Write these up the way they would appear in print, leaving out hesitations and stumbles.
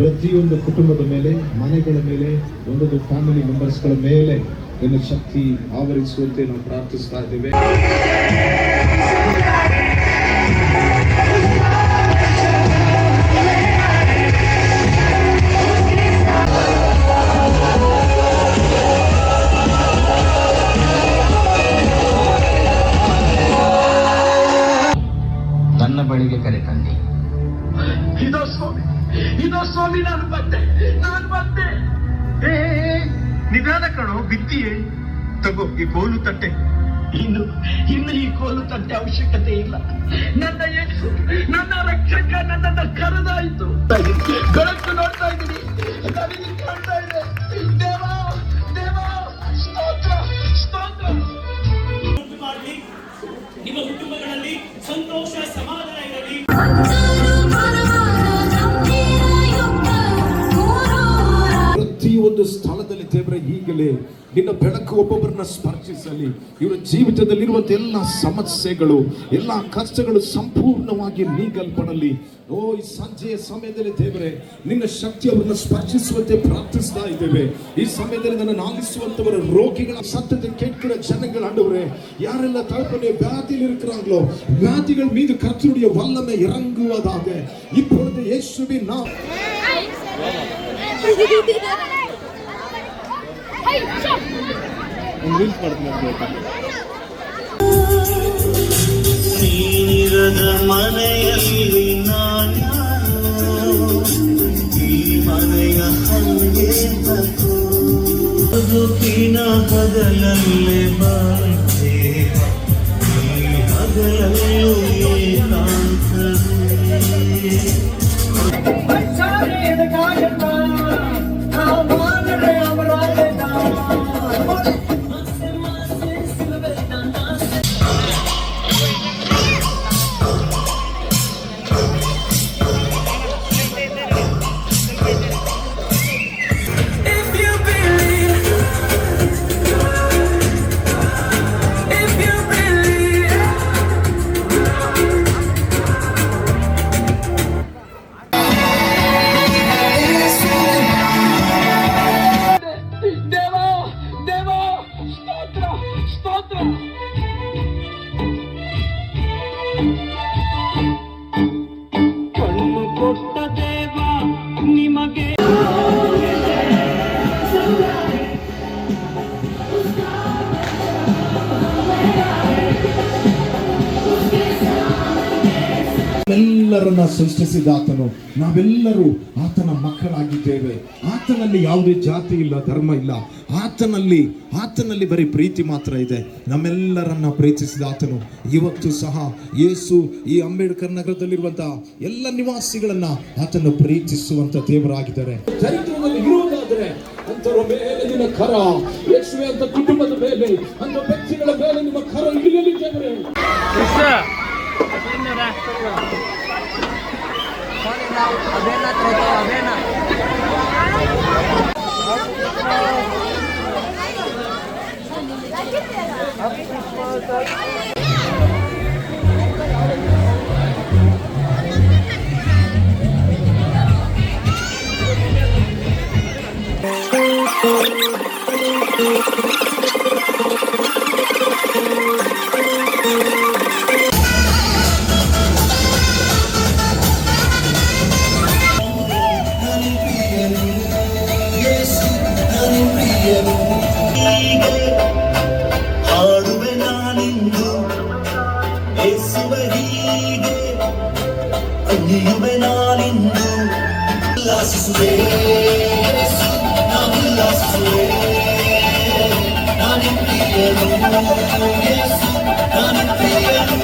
ಪ್ರತಿಯೊಂದು ಕುಟುಂಬದ ಮೇಲೆ, ಮನೆಗಳ ಮೇಲೆ, ಒಂದೊಂದು ಫ್ಯಾಮಿಲಿ ಮೆಂಬರ್ಸ್ಗಳ ಮೇಲೆ ನಿನ್ನ ಶಕ್ತಿ ಆವರಿಸುವಂತೆ ನಾವು ಪ್ರಾರ್ಥಿಸ್ತಾ ಇದ್ದೇವೆ. ನನ್ನ ಬಳಿಗೆ ಕರೆ ತಂದಿ. ಇದೋ ಸ್ವಾಮಿ, ನಾನು ಬಂದೆ. ನಿಧಾನ ಕಣೋ, ಬಿದ್ದಿಯೇ. ತಗೋ ಈ ಕೋಲು ತಟ್ಟೆ. ಇನ್ನು ಈ ಕೋಲು ತಟ್ಟೆ ಅವಶ್ಯಕತೆ ಇಲ್ಲ. ನನ್ನ ಯೇಸು, ನನ್ನ ರಕ್ಷಕ ನನ್ನನ್ನು ಕರೆದಾಯಿತು. ಬೆಳಕು ನೋಡ್ತಾ ಇದ್ದೀನಿ, ನನಗೆ ಕಾಣ್ತಾ ಇದೆ. ದೇವ ಸ್ತೋತ್ರ. ನಿಮ್ಮ ಕುಟುಂಬಗಳಲ್ಲಿ ಸಂತೋಷ, ಸಮಾಧಾನ ಇರಲಿ. ಪ್ರತಿಯೊಂದು ಸ್ಥಳದಲ್ಲಿ ದೇವರ ಈಗಲೇ ನಿನ್ನ ಬೆಳಕು ಒಬ್ಬೊಬ್ಬರನ್ನ ಸ್ಪರ್ಶಿಸಲಿ. ಇವರ ಜೀವಿತದಲ್ಲಿರುವಂಥ ಎಲ್ಲ ಸಮಸ್ಯೆಗಳು, ಎಲ್ಲ ಕಷ್ಟಗಳು ಸಂಪೂರ್ಣವಾಗಿ ನೀಗಲ್ಪಡಲಿ. ಈ ಸಂಜೆಯ ಸಮಯದಲ್ಲಿ ದೇವರೇ ನಿನ್ನ ಶಕ್ತಿ ಅವರನ್ನು ಸ್ಪರ್ಶಿಸುವಂತೆ ಪ್ರಾರ್ಥಿಸ್ತಾ ಇದ್ದೇವೆ. ಈ ಸಮಯದಲ್ಲಿ ನನ್ನ ಆಲಿಸುವಂತವರ ರೋಗಿಗಳ ಸತ್ಯತೆ ಕೇட்கிற ಜನங்கள் ஆண்டவரே, யாரெல்ல தகப்பனே வியாதியில் இருக்கிறாங்களோ, வியாதிகள் மீது கர்த்தருடைய வல்லமை இறங்குவதாக இப்பொழுது இயேசுவின் ನೀನಿರದ ಮನೆಯಲ್ಲಿ ನಾನು ಈ ಮನೆಯ ಹಂಗೆ ಬದುಕಿನ ಹಗಲಲ್ಲೇ ಬಂದೆ, ಈ ಹಗಲಲ್ಲೂ ಕಣ್ಣು ಕೊಟ್ಟ ದೇವ ನಿಮಗೆ. ಎಲ್ಲರನ್ನ ಸೃಷ್ಟಿಸಿದ ಆತನು, ನಾವೆಲ್ಲರೂ ಆತನ ಮಕ್ಕಳಾಗಿದ್ದೇವೆ. ಆತನಲ್ಲಿ ಯಾವುದೇ ಜಾತಿ ಇಲ್ಲ, ಧರ್ಮ ಇಲ್ಲ. ಆತನಲ್ಲಿ ಬರೀ ಪ್ರೀತಿ ಮಾತ್ರ ಇದೆ. ನಮ್ಮೆಲ್ಲರನ್ನ ಪ್ರೀತಿಸಿದ ಆತನು ಇವತ್ತು ಸಹ ಯೇಸು ಈ ಅಂಬೇಡ್ಕರ್ ನಗರದಲ್ಲಿರುವಂತಹ ಎಲ್ಲ ನಿವಾಸಿಗಳನ್ನ ಆತನು ಪ್ರೀತಿಸುವಂತ ದೇವರಾಗಿದ್ದಾರೆ. ಚರಿತ್ರದಲ್ಲಿ ಇರುವುದಾದರೆ ಅಂತವರ ಮೇಲೆ ನಿನ್ನ ಕರ, ಯೇಸುವೆ ಅಂತ ಕುಟುಂಬದ ಮೇಲೆ, ಅಂತ ವ್ಯಕ್ತಿಗಳ ಮೇಲೆ ನಿಮ್ಮ ಕರ ಇಳಿಯಲಿ ದೇವರೇ. ಹಾಡುವೆ ನಾನಿಂದು ಯೇಸುವ ಹೀಗೆ, ಕುಣಿಯುವೆ ನಾನಿಂದು, ಉಲ್ಲಾಸಿಸುವೆ ಯೇಸು, ನಾನು ಉಲ್ಲಾಸಿಸುವೆ. ನಾನಿನ್ ಪ್ರಿಯನು ಯೇಸು, ನಾನಿನ್ ಪ್ರಿಯನು.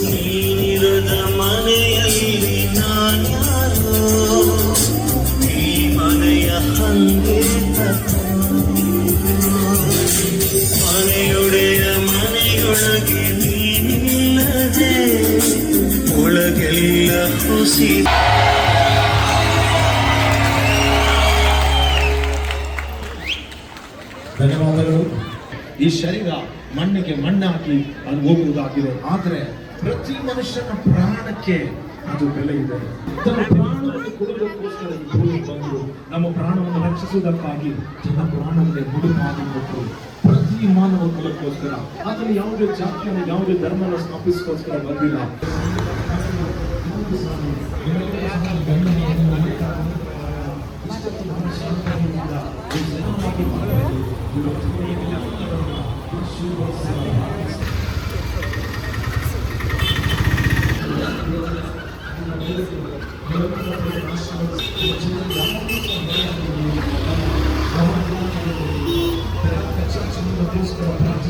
ನೀನಿರದ ಮನೆಯಲ್ಲಿ ನಾನ್ಯಾರೋ, ಈ ಮನೆಯ ಹಂಗೆ ಧನ್ಯವಾದಗಳು. ಈ ಶರೀರ ಮಣ್ಣಿಗೆ ಮಣ್ಣಾಗಿ ಅದು ಹೋಗುವುದಾಗಿದೆ. ಆದರೆ ಪ್ರತಿ ಮನುಷ್ಯನ ಪ್ರಾಣಕ್ಕೆ ಅದು ಬೆಲೆ ಇದೆ. ತನ್ನ ಪ್ರಾಣವನ್ನು ಕೊಡುವುದಕ್ಕೋಸ್ಕರ ಈ ಭೂಮಿಗೆ ಬಂದು ನಮ್ಮ ಪ್ರಾಣವನ್ನು ರಕ್ಷಿಸುವುದಕ್ಕಾಗಿ ತನ್ನ ಪ್ರಾಣವನ್ನೇ ಮುಡುಪಾಗಿ ಕೊಟ್ಟರು. ಪ್ರತಿ ಮಾನವ ಕುಲಕ್ಕೋಸ್ಕರ ಆತನು ಯಾವುದೇ ಜಾತಿಯನ್ನು ಯಾವುದೇ ಧರ್ಮವನ್ನು ಸ್ಥಾಪಿಸೋಸ್ಕರ ಬಂದಿಲ್ಲ.